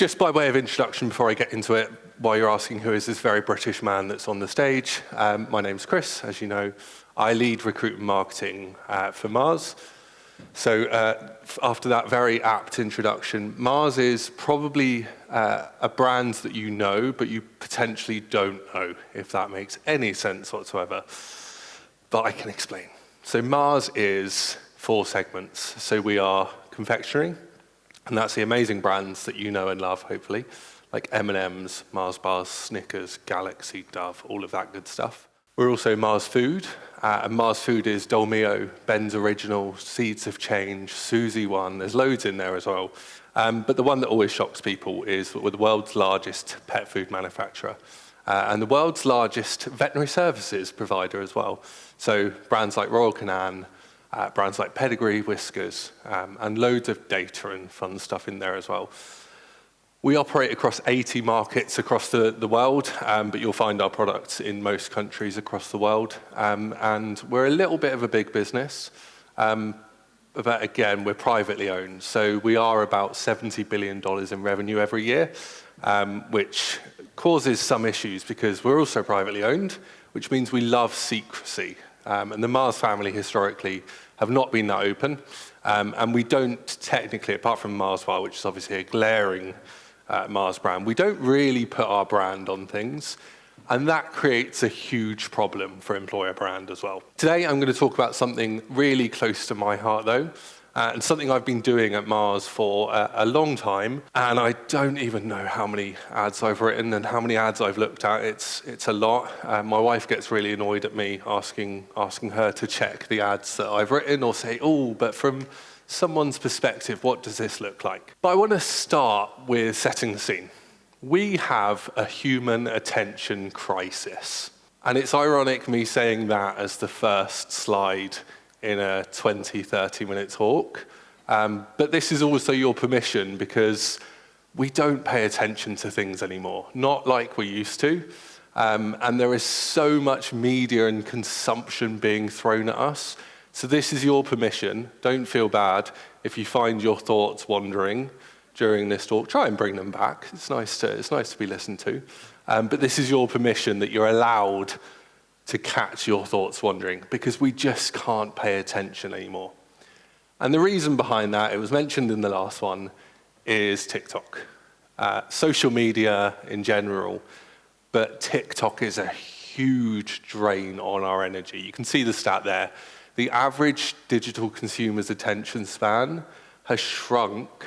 Just by way of introduction, before I get into it, while you're asking who is this very British man that's on the stage, my name's Chris, as you know. I lead recruitment marketing for Mars. So after that very apt introduction, Mars is probably a brand that you know, but you potentially don't know, if that makes any sense whatsoever. But I can explain. So Mars is 4 segments. So we are confectionery, and that's the amazing brands that you know and love, hopefully, like M&M's, Mars bars, Snickers, Galaxy, Dove, all of that good stuff. We're also Mars Food, and Mars Food is Dolmio, Ben's Original, Seeds of Change, Suzy One. There's loads in there as well. But the one that always shocks people is that we're the world's largest pet food manufacturer and the world's largest veterinary services provider as well. So brands like Royal Canin, brands like Pedigree, Whiskers, and loads of data and fun stuff in there as well. We operate across 80 markets across the world, but you'll find our products in most countries across the world. And we're a little bit of a big business, but again, we're privately owned. So we are about $70 billion in revenue every year, which causes some issues because we're also privately owned, which means we love secrecy. And the Mars family historically have not been that open. And we don't technically, apart from Mars Bar, which is obviously a glaring Mars brand, we don't really put our brand on things, and that creates a huge problem for employer brand as well. Today I'm going to talk about something really close to my heart though, and something I've been doing at Mars for a long time, and I don't even know how many ads I've written and how many ads I've looked at. It's a lot. My wife gets really annoyed at me asking her to check the ads that I've written or say, oh, but from someone's perspective, what does this look like? But I want to start with setting the scene. We have a human attention crisis. And it's ironic me saying that as the first slide in a 20, 30-minute talk. But this is also your permission because we don't pay attention to things anymore, not like we used to. And there is so much media and consumption being thrown at us. So this is your permission. Don't feel bad if you find your thoughts wandering during this talk. Try and bring them back. It's nice to be listened to. But this is your permission that you're allowed to catch your thoughts wandering because we just can't pay attention anymore. And the reason behind that, it was mentioned in the last one, is TikTok. Social media in general, but TikTok is a huge drain on our energy. You can see the stat there. The average digital consumer's attention span has shrunk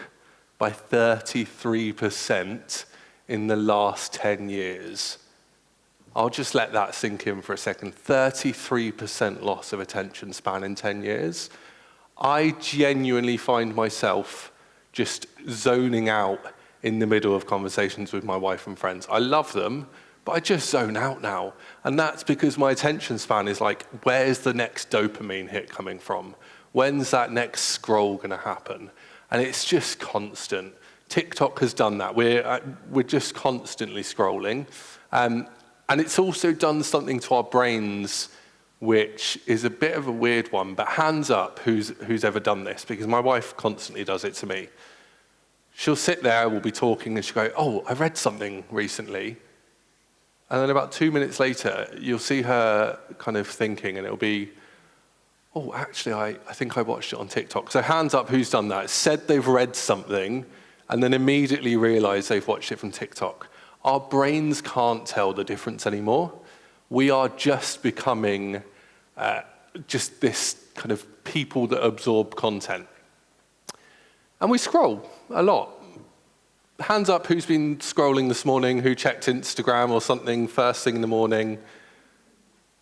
by 33% in the last 10 years. I'll just let that sink in for a second. 33% loss of attention span in 10 years. I genuinely find myself just zoning out in the middle of conversations with my wife and friends. I love them, but I just zone out now. And that's because my attention span is like, where's the next dopamine hit coming from? When's that next scroll gonna happen? And it's just constant. TikTok has done that. We're just constantly scrolling. And it's also done something to our brains, which is a bit of a weird one, but hands up who's ever done this, because my wife constantly does it to me. She'll sit there, we'll be talking, and she'll go, oh, I read something recently. And then about 2 minutes later, you'll see her kind of thinking, and it'll be, oh, actually, I think I watched it on TikTok. So hands up who's done that. Said they've read something, and then immediately realized they've watched it from TikTok. Our brains can't tell the difference anymore. We are just becoming just this kind of people that absorb content. And we scroll a lot. Hands up who's been scrolling this morning, who checked Instagram or something first thing in the morning.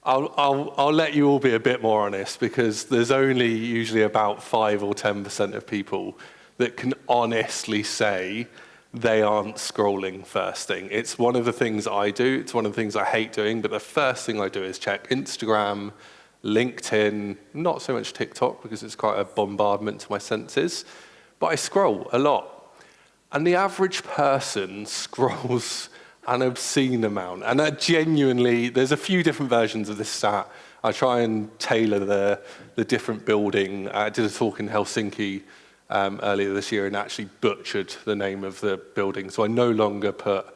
I'll let you all be a bit more honest because there's only usually about 5 or 10% of people that can honestly say they aren't scrolling first thing. It's one of the things I do. It's one of the things I hate doing, but the first thing I do is check Instagram, LinkedIn, not so much TikTok because it's quite a bombardment to my senses, but I scroll a lot. And the average person scrolls an obscene amount. And that genuinely, there's a few different versions of this stat. I try and tailor the different building. I did a talk in Helsinki earlier this year and actually butchered the name of the building. So I no longer put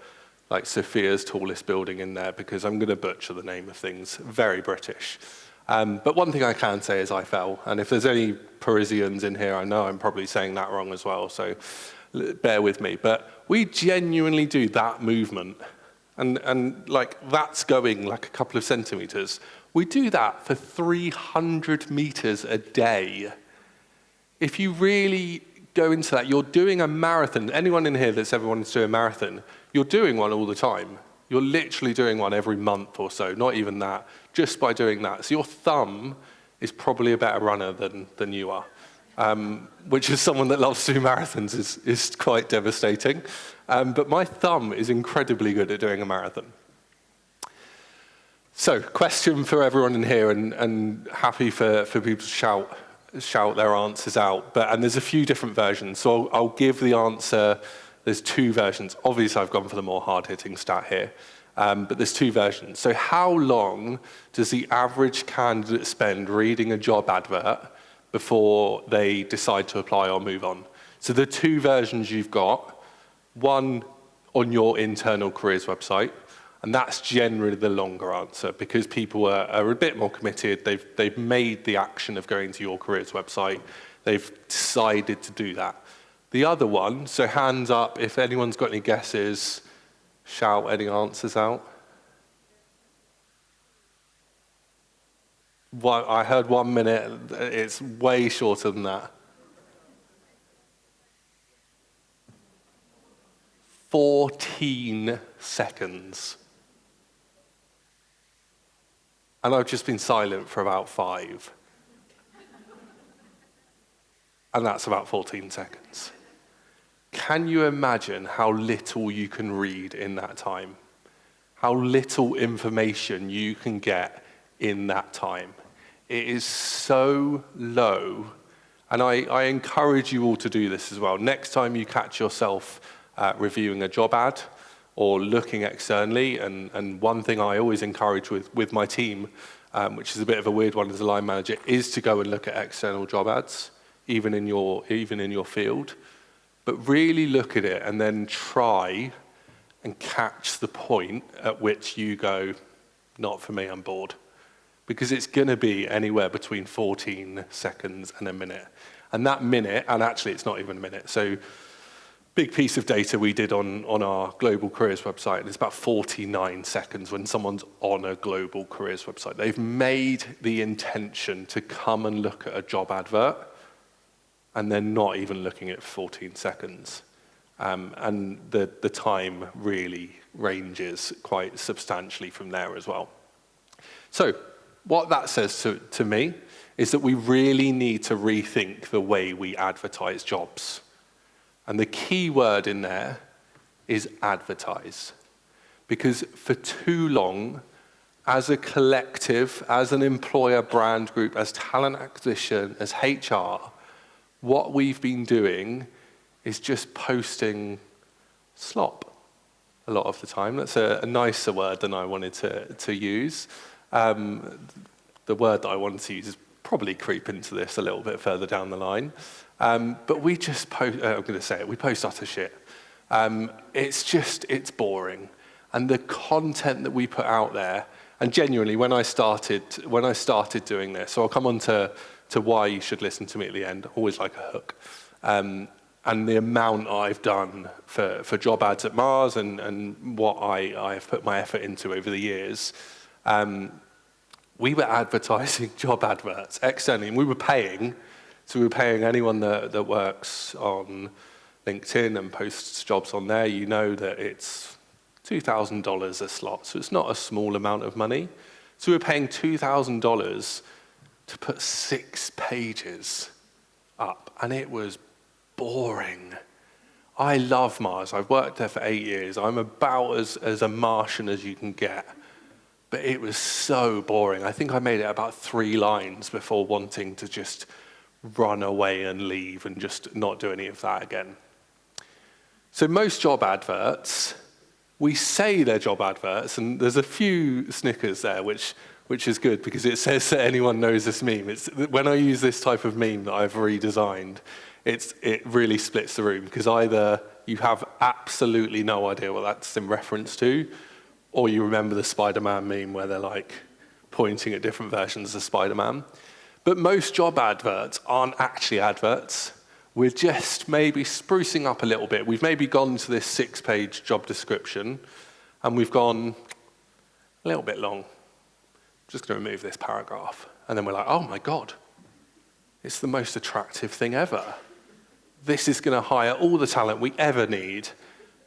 like Sophia's tallest building in there because I'm going to butcher the name of things. Very British. But one thing I can say is Eiffel. And if there's any Parisians in here, I know I'm probably saying that wrong as well, so bear with me. But we genuinely do that movement. And like that's going like a couple of centimeters. We do that for 300 meters a day. If you really go into that, you're doing a marathon. Anyone in here that's ever wanted to do a marathon, you're doing one all the time. You're literally doing one every month or so, not even that, just by doing that. So your thumb is probably a better runner than you are, which as someone that loves to do marathons is quite devastating. But my thumb is incredibly good at doing a marathon. So, question for everyone in here, and happy for people to shout their answers out. And there's a few different versions. So I'll give the answer. There's two versions. Obviously, I've gone for the more hard-hitting stat here. But there's two versions. So how long does the average candidate spend reading a job advert before they decide to apply or move on? So the two versions you've got, one on your internal careers website, and that's generally the longer answer because people are a bit more committed. They've made the action of going to your careers website. They've decided to do that. The other one, so hands up if anyone's got any guesses, shout any answers out. I heard 1 minute. It's way shorter than that. 14 seconds. And I've just been silent for about 5. And that's about 14 seconds. Can you imagine how little you can read in that time? How little information you can get in that time? It is so low. And I encourage you all to do this as well. Next time you catch yourself reviewing a job ad or looking externally, and one thing I always encourage with my team, which is a bit of a weird one as a line manager, is to go and look at external job ads, even in your field. But really look at it and then try and catch the point at which you go, not for me, I'm bored. Because it's going to be anywhere between 14 seconds and a minute. And that minute, and actually it's not even a minute, so big piece of data we did on our global careers website, and it's about 49 seconds when someone's on a global careers website. They've made the intention to come and look at a job advert, and they're not even looking at 14 seconds. And the time really ranges quite substantially from there as well. So what that says to me is that we really need to rethink the way we advertise jobs. And the key word in there is advertise. Because for too long, as a collective, as an employer brand group, as talent acquisition, as HR, what we've been doing is just posting slop a lot of the time. That's a nicer word than I wanted to use. The word that I wanted to use is probably creep into this a little bit further down the line. But we just post, I'm going to say it, we post utter shit. It's boring. And the content that we put out there, and genuinely, when I started doing this, so I'll come on to why you should listen to me at the end, always like a hook. And the amount I've done for job ads at Mars and what I have put my effort into over the years, we were advertising job adverts externally, and we were paying. So we were paying anyone that works on LinkedIn and posts jobs on there. You know that it's $2,000 a slot, so it's not a small amount of money. So we were paying $2,000 to put 6 pages up, and it was boring. I love Mars. I've worked there for 8 years. I'm about as a Martian as you can get. But it was so boring. I think I made it about 3 lines before wanting to just run away and leave and just not do any of that again. So most job adverts, we say they're job adverts, and there's a few snickers there, which is good because it says that anyone knows this meme. It's when I use this type of meme that I've redesigned, it really splits the room, because either you have absolutely no idea what that's in reference to, or you remember the Spider-Man meme where they're like pointing at different versions of Spider-Man. But most job adverts aren't actually adverts. We're just maybe sprucing up a little bit. We've maybe gone to this 6-page job description, and we've gone a little bit long. I'm just going to remove this paragraph. And then we're like, oh my God, it's the most attractive thing ever. This is going to hire all the talent we ever need,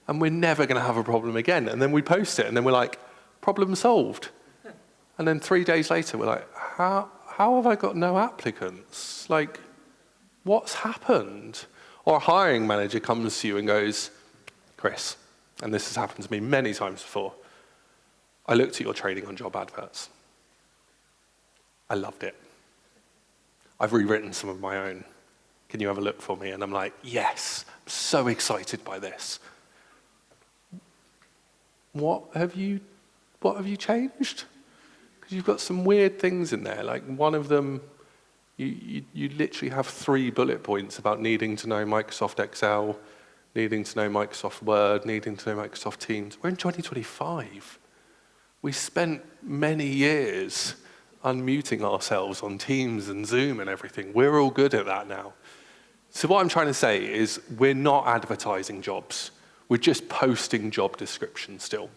and we're never going to have a problem again. And then we post it, and then we're like, problem solved. And then 3 days later, we're like, how have I got no applicants? Like, what's happened? Or a hiring manager comes to you and goes, Chris, and this has happened to me many times before, I looked at your training on job adverts. I loved it. I've rewritten some of my own. Can you have a look for me? And I'm like, yes, I'm so excited by this. What have you changed? Because you've got some weird things in there. Like one of them, you literally have 3 bullet points about needing to know Microsoft Excel, needing to know Microsoft Word, needing to know Microsoft Teams. We're in 2025. We spent many years unmuting ourselves on Teams and Zoom and everything. We're all good at that now. So what I'm trying to say is we're not advertising jobs. We're just posting job descriptions still.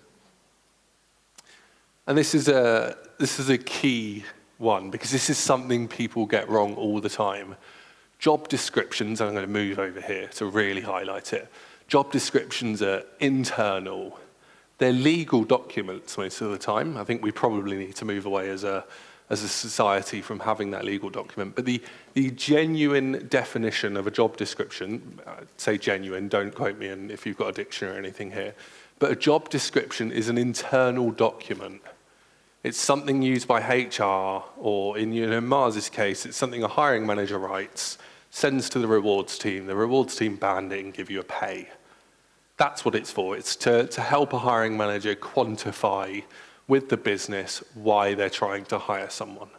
And this is a key one, because this is something people get wrong all the time. Job descriptions, and I'm going to move over here to really highlight it. Job descriptions are internal. They're legal documents most of the time. I think we probably need to move away as a society from having that legal document. But the genuine definition of a job description, say genuine, don't quote me and if you've got a dictionary or anything here, but a job description is an internal document. It's something used by HR, or in Mars's case, it's something a hiring manager writes, sends to the rewards team band it and give you a pay. That's what it's for. It's to help a hiring manager quantify with the business why they're trying to hire someone.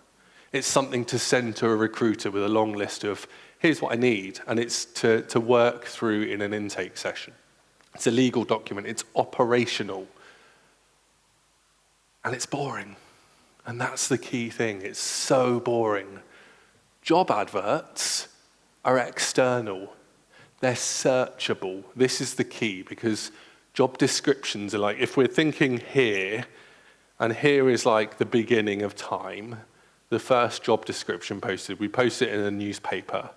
It's something to send to a recruiter with a long list of, here's what I need, and it's to work through in an intake session. It's a legal document, it's operational, and it's boring. And that's the key thing, it's so boring. Job adverts are external, they're searchable. This is the key, because job descriptions are like, if we're thinking here, and here is like the beginning of time, the first job description posted, we posted it in a newspaper,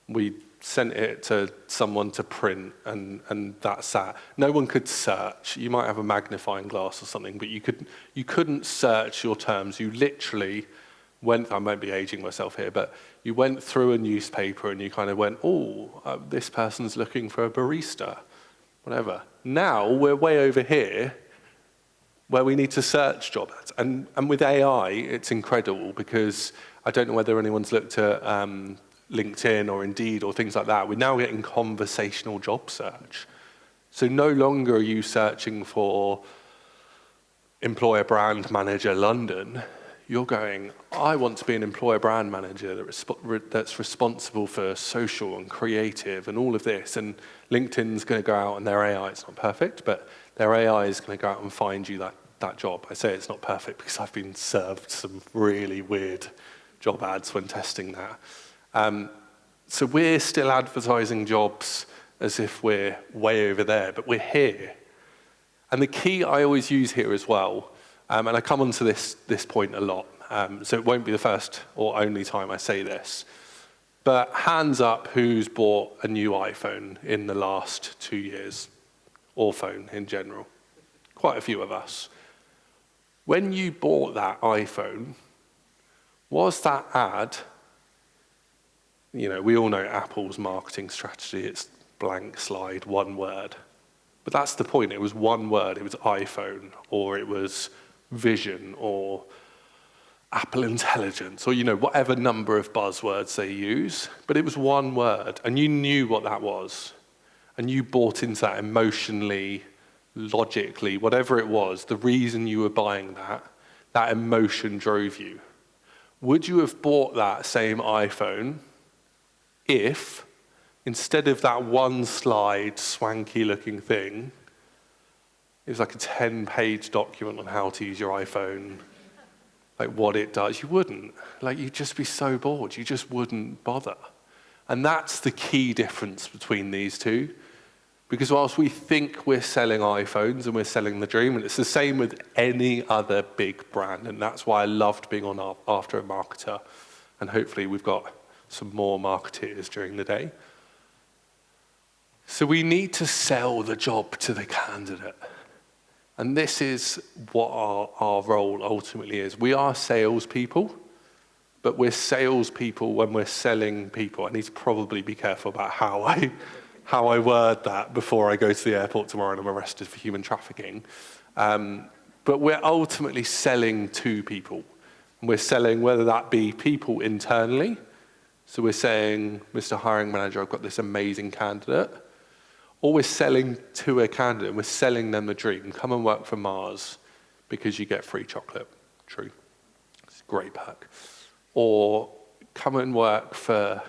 we sent it to someone to print, and that's that. No one could search. You might have a magnifying glass or something, but you couldn't search your terms. You literally went, I might be aging myself here, but you went through a newspaper and you kind of went, this person's looking for a barista, whatever. Now we're way over here where we need to search job ads. And with AI, it's incredible, because I don't know whether anyone's looked at LinkedIn or Indeed or things like that. We're now getting conversational job search. So no longer are you searching for employer brand manager London. You're going, I want to be an employer brand manager that's responsible for social and creative and all of this. And LinkedIn's going to go out, and their AI, it's not perfect, but their AI is going to go out and find you that job. I say it's not perfect because I've been served some really weird job ads when testing that. So we're still advertising jobs as if we're way over there, but we're here. And the key I always use here as well, and I come onto this point a lot, so it won't be the first or only time I say this, but hands up who's bought a new iPhone in the last 2 years, or phone in general. Quite a few of us. When you bought that iPhone, was that ad, we all know Apple's marketing strategy, it's blank slide, one word. But that's the point, it was one word, it was iPhone, or it was vision, or Apple Intelligence, or whatever number of buzzwords they use, but it was one word, and you knew what that was, and you bought into that emotionally, logically, whatever it was, the reason you were buying that emotion drove you. Would you have bought that same iPhone if, instead of that one slide, swanky looking thing, it was like a 10-page document on how to use your iPhone, like what it does. You wouldn't. Like, you'd just be so bored. You just wouldn't bother. And that's the key difference between these two. Because whilst we think we're selling iPhones and we're selling the dream, and it's the same with any other big brand, and that's why I loved being on After a Marketer, and hopefully we've got some more marketeers during the day. So we need to sell the job to the candidate. And this is what our role ultimately is. We are salespeople, but we're salespeople when we're selling people. I need to probably be careful about how I word that before I go to the airport tomorrow and I'm arrested for human trafficking. But we're ultimately selling to people. And we're selling whether that be people internally. So we're saying, Mr. Hiring Manager, I've got this amazing candidate. Or we're selling to a candidate and we're selling them the dream. Come and work for Mars because you get free chocolate. True. It's a great perk. Or come and work for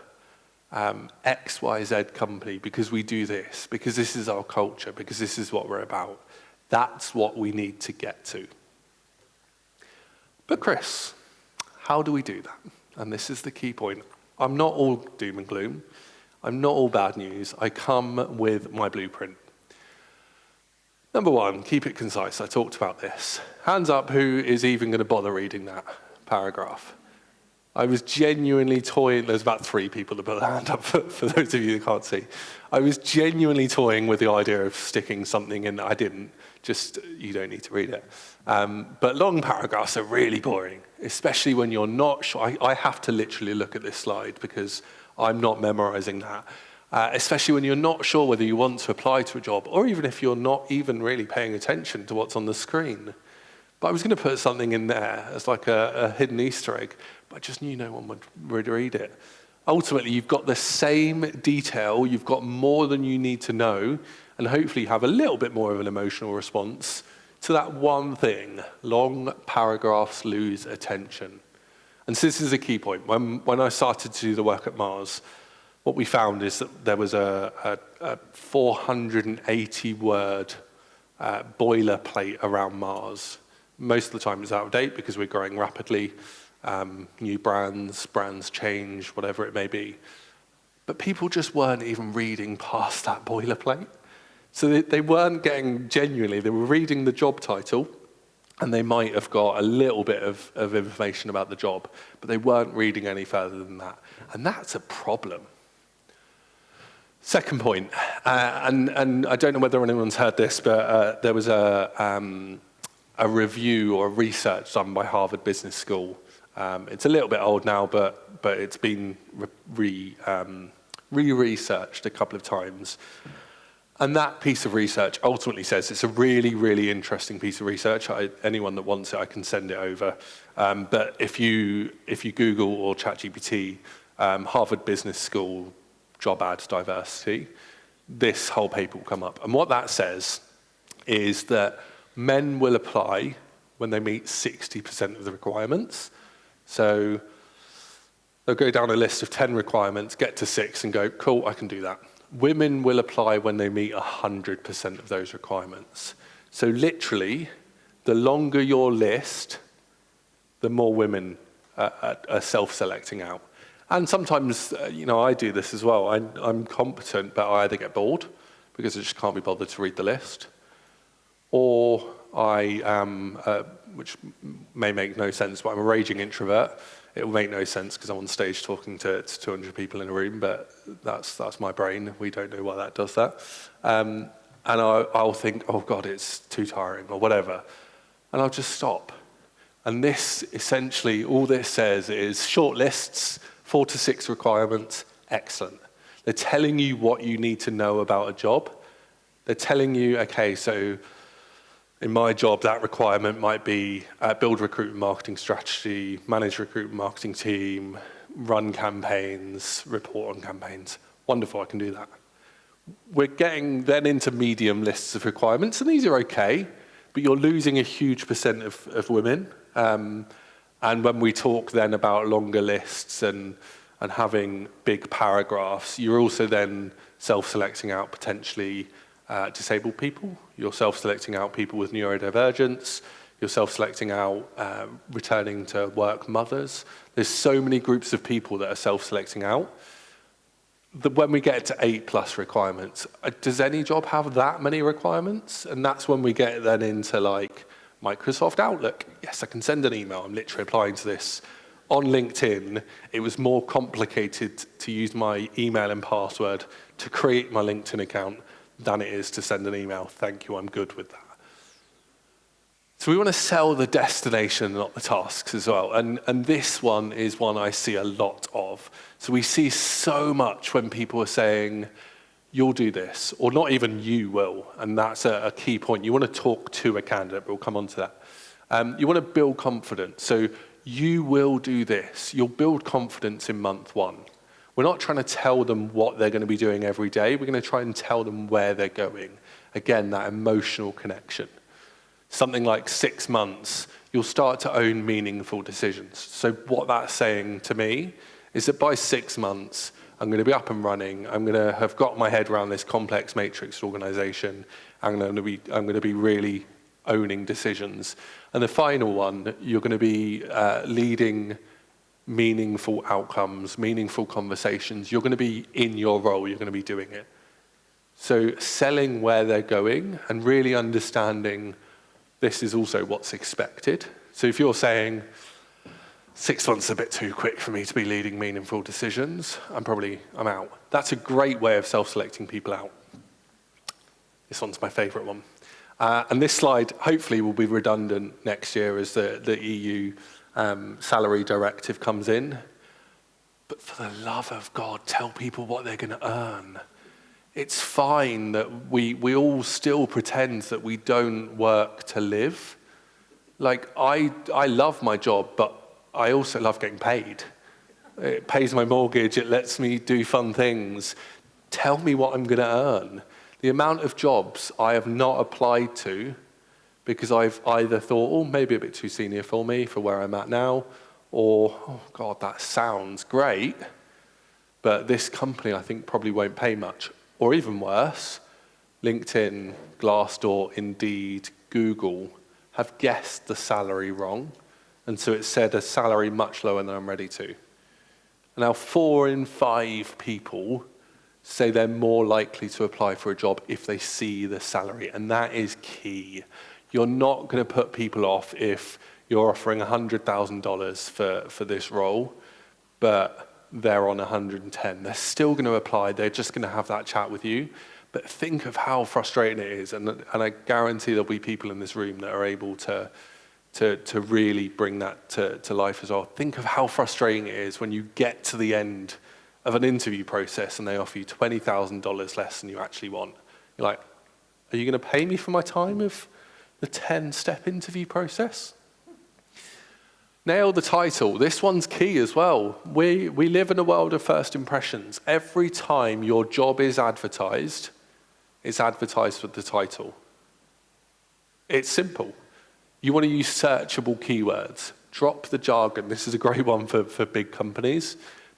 XYZ company because we do this, because this is our culture, because this is what we're about. That's what we need to get to. But Chris, how do we do that? And this is the key point. I'm not all doom and gloom. I'm not all bad news. I come with my blueprint. Number one, keep it concise. I talked about this. Hands up who is even going to bother reading that paragraph. I was genuinely toying, there's about 3 people that put their hand up for those of you who can't see. I was genuinely toying with the idea of sticking something in that I didn't, just, you don't need to read it. But long paragraphs are really boring, especially when you're not sure. I have to literally look at this slide because I'm not memorizing that. Especially when you're not sure whether you want to apply to a job, or even if you're not even really paying attention to what's on the screen. But I was going to put something in there as like a hidden Easter egg, but I just knew no one would read it. Ultimately, you've got the same detail, you've got more than you need to know, and hopefully you have a little bit more of an emotional response to that one thing. Long paragraphs lose attention. And so this is a key point. When I started to do the work at Mars, what we found is that there was a 480-word boilerplate around Mars. Most of the time it's out of date because we're growing rapidly. New brands change, whatever it may be. But people just weren't even reading past that boilerplate. So they weren't getting genuinely, they were reading the job title, and they might have got a little bit of information about the job, but they weren't reading any further than that. And that's a problem. Second point, and I don't know whether anyone's heard this, but there was a review or research done by Harvard Business School. It's a little bit old now, but it's been re-researched a couple of times. And that piece of research ultimately says it's a really, really interesting piece of research. Anyone that wants it, I can send it over. But if you Google or ChatGPT, Harvard Business School job ads diversity, this whole paper will come up. And what that says is that men will apply when they meet 60% of the requirements. So they'll go down a list of 10 requirements, get to 6 and go, cool, I can do that. Women will apply when they meet 100% of those requirements. So literally, the longer your list, the more women are self-selecting out. And sometimes, I do this as well. I'm competent, but I either get bored because I just can't be bothered to read the list, or I am, which may make no sense, but I'm a raging introvert. It will make no sense because I'm on stage talking to 200 people in a room, but that's my brain. We don't know why that does that. And I'll think, oh God, it's too tiring or whatever. And I'll just stop. And this, essentially, all this says is short lists, 4 to 6 requirements, excellent. They're telling you what you need to know about a job. They're telling you, okay, so in my job, that requirement might be build recruitment marketing strategy, manage recruitment marketing team, run campaigns, report on campaigns. Wonderful, I can do that. We're getting then into medium lists of requirements, and these are okay, but you're losing a huge percent of women. And when we talk then about longer lists and and having big paragraphs, you're also then self-selecting out potentially disabled people. You're self-selecting out people with neurodivergence. You're self-selecting out returning to work mothers. There's so many groups of people that are self-selecting out. When we get to 8+ requirements, does any job have that many requirements? And that's when we get then into like Microsoft Outlook. Yes, I can send an email. I'm literally applying to this. On LinkedIn, it was more complicated to use my email and password to create my LinkedIn account than it is to send an email. Thank you, I'm good with that. So we want to sell the destination, not the tasks as well. And this one is one I see a lot of. So we see so much when people are saying, you'll do this, or not even you will. And that's a key point. You want to talk to a candidate, but we'll come on to that. You want to build confidence. So you will do this. You'll build confidence in month 1. We're not trying to tell them what they're going to be doing every day. We're going to try and tell them where they're going. Again, that emotional connection. Something like 6 months, you'll start to own meaningful decisions. So what that's saying to me is that by 6 months, I'm going to be up and running. I'm going to have got my head around this complex matrix organization. I'm going to be really owning decisions. And the final one, you're going to be leading meaningful outcomes, meaningful conversations. You're going to be in your role. You're going to be doing it. So selling where they're going and really understanding this is also what's expected. So if you're saying 6 months is a bit too quick for me to be leading meaningful decisions, I'm out. That's a great way of self-selecting people out. This one's my favorite one. And this slide hopefully will be redundant next year as the EU salary directive comes in. But for the love of God, tell people what they're going to earn. It's fine that we all still pretend that we don't work to live. Like, I love my job, but I also love getting paid. It pays my mortgage, it lets me do fun things. Tell me what I'm going to earn. The amount of jobs I have not applied to because I've either thought, oh, maybe a bit too senior for me for where I'm at now, or, oh God, that sounds great, but this company I think probably won't pay much. Or even worse, LinkedIn, Glassdoor, Indeed, Google have guessed the salary wrong, and so it said a salary much lower than I'm ready to. And now 4 in 5 people say they're more likely to apply for a job if they see the salary, and that is key. You're not going to put people off if you're offering $100,000 for this role, but they're on 110. They're still going to apply. They're just going to have that chat with you. But think of how frustrating it is, and I guarantee there'll be people in this room that are able to really bring that to life as well. Think of how frustrating it is when you get to the end of an interview process and they offer you $20,000 less than you actually want. You're like, are you going to pay me for my time of the 10-step interview process? Nail the title. This one's key as well. We live in a world of first impressions. Every time your job is advertised, it's advertised with the title. It's simple. You want to use searchable keywords. Drop the jargon. This is a great one for big companies.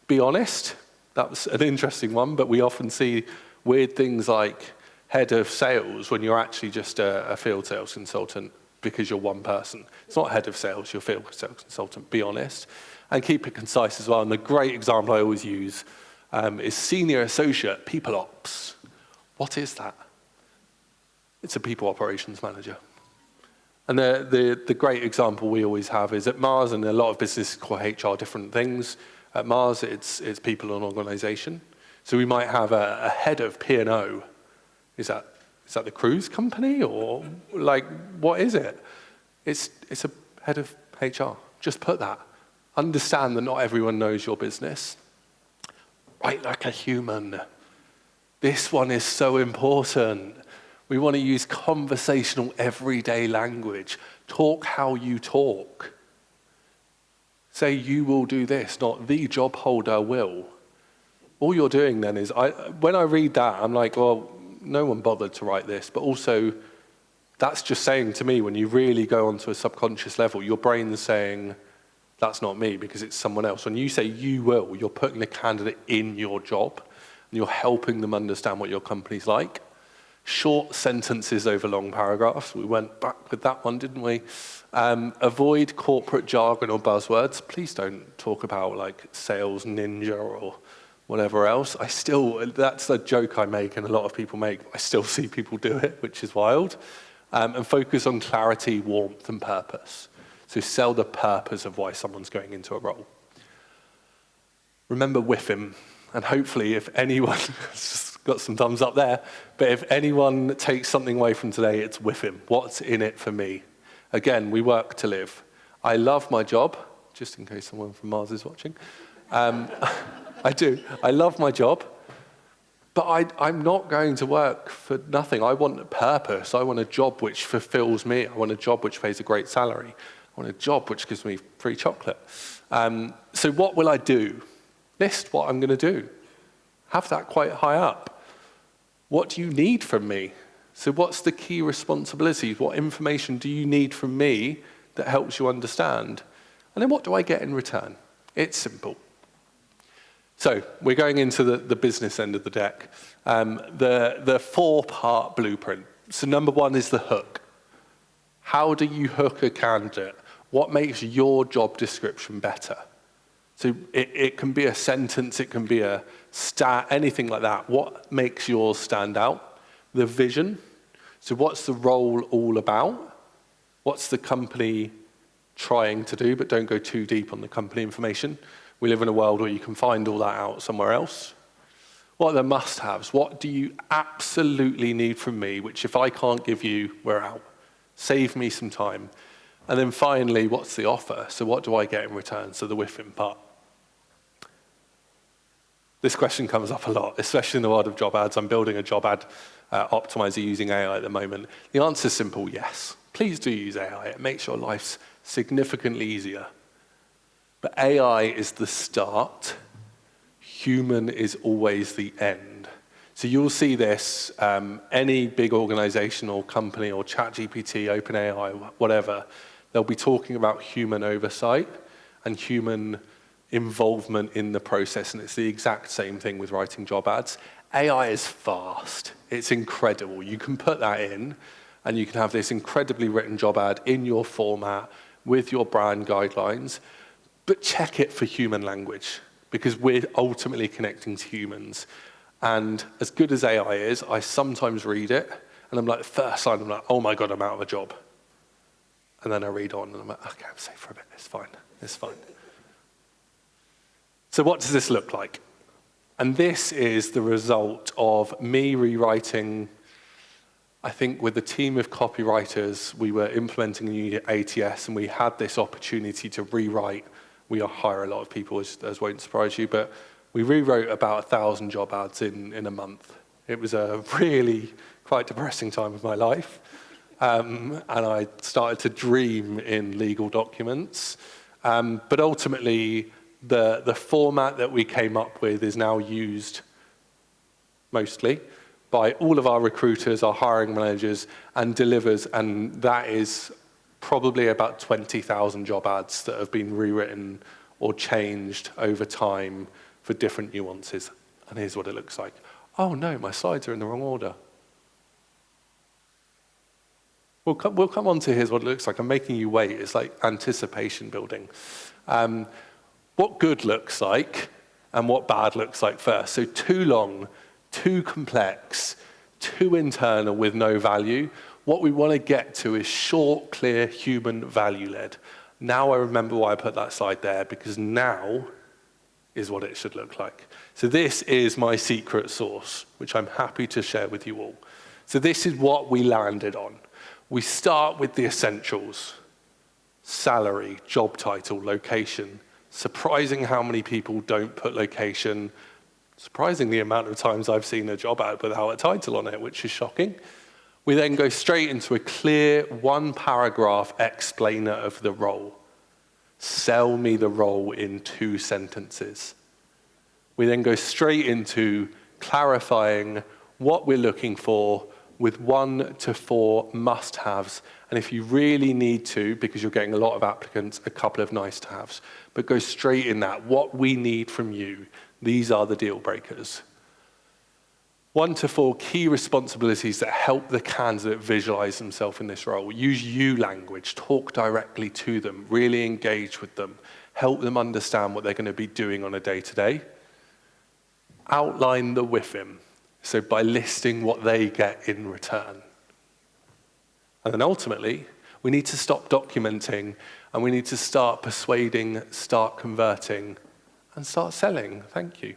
Be honest. That's an interesting one, but we often see weird things like head of sales when you're actually just a field sales consultant because you're one person. It's not head of sales, you're field sales consultant. Be honest. And keep it concise as well. And the great example I always use is senior associate people ops. What is that? It's a people operations manager. And the great example we always have is at Mars, and a lot of businesses call HR different things. At Mars, it's people and organization. So we might have a head of P&O. Is that the cruise company, or like, what is it? It's a head of HR. Just put that. Understand that not everyone knows your business. Write like a human. This one is so important. We want to use conversational, everyday language. Talk how you talk. Say you will do this, not the job holder will. All you're doing then is, when I read that, I'm like, well, no one bothered to write this, but also that's just saying to me, when you really go onto a subconscious level, your brain's saying, That's not me, because it's someone else. When you say you will, you're putting the candidate in your job, and you're helping them understand what your company's like. Short sentences over long paragraphs. We went back with that one, didn't we? Avoid corporate jargon or buzzwords. Please don't talk about like sales ninja or whatever else. That's a joke I make and a lot of people make. I still see people do it, which is wild. And focus on clarity, warmth, and purpose. So sell the purpose of why someone's going into a role. Remember with him, and hopefully if anyone, just got some thumbs up there, but if anyone takes something away from today, it's with him. What's in it for me? Again, we work to live. I love my job, just in case someone from Mars is watching. I do. I love my job, but I'm not going to work for nothing. I want a purpose. I want a job which fulfills me. I want a job which pays a great salary. I want a job which gives me free chocolate. So what will I do? List what I'm going to do. Have that quite high up. What do you need from me? So what's the key responsibilities? What information do you need from me that helps you understand? And then what do I get in return? It's simple. So we're going into the business end of the deck. The four-part blueprint. So number one is the hook. How do you hook a candidate? What makes your job description better? So it can be a sentence, it can be a stat, anything like that. What makes yours stand out? The vision. So what's the role all about? What's the company trying to do? But don't go too deep on the company information. We live in a world where you can find all that out somewhere else. What are the must-haves? What do you absolutely need from me, which if I can't give you, we're out. Save me some time. And then finally, what's the offer? So what do I get in return? So the with-him part. This question comes up a lot, especially in the world of job ads. I'm building a job ad optimizer using AI at the moment. The answer is simple, yes. Please do use AI. It makes your life significantly easier. But AI is the start. Human is always the end. So you'll see this, any big organization or company or ChatGPT, OpenAI, whatever, they'll be talking about human oversight and human involvement in the process, and it's the exact same thing with writing job ads. AI is fast. It's incredible. You can put that in, and you can have this incredibly written job ad in your format with your brand guidelines, but check it for human language, because we're ultimately connecting to humans. And as good as AI is, I sometimes read it, and I'm like, the first line, I'm like, oh my God, I'm out of a job. And then I read on, and I'm like, okay, I'm safe for a bit. It's fine. It's fine. So what does this look like? And this is the result of me rewriting, I think with a team of copywriters, we were implementing a new ATS, and we had this opportunity to rewrite. We hire a lot of people, as won't surprise you, but we rewrote about 1,000 job ads in a month. It was a really quite depressing time of my life. And I started to dream in legal documents. But ultimately, the format that we came up with is now used mostly by all of our recruiters, our hiring managers, and delivers, and that is probably about 20,000 job ads that have been rewritten or changed over time for different nuances. And here's what it looks like. Oh no, my slides are in the wrong order. We'll come on to here's what it looks like. I'm making you wait. It's like anticipation building. What good looks like and what bad looks like first. So too long, too complex, too internal with no value. What we want to get to is short, clear, human, value-led. Now I remember why I put that slide there, because now is what it should look like. So this is my secret sauce, which I'm happy to share with you all. So this is what we landed on. We start with the essentials: salary, job title, location. Surprising how many people don't put location. Surprising the amount of times I've seen a job ad without a title on it, which is shocking. We then go straight into a clear one-paragraph explainer of the role. Sell me the role in 2 sentences. We then go straight into clarifying what we're looking for, with 1 to 4 must-haves, and if you really need to, because you're getting a lot of applicants, a couple of nice-to-haves. But go straight in that. What we need from you, these are the deal breakers. 1 to 4 key responsibilities that help the candidate visualize themselves in this role. Use you language, talk directly to them, really engage with them, help them understand what they're going to be doing on a day-to-day. Outline the with him, so by listing what they get in return. And then ultimately, we need to stop documenting, and we need to start persuading, start converting, and start selling. Thank you.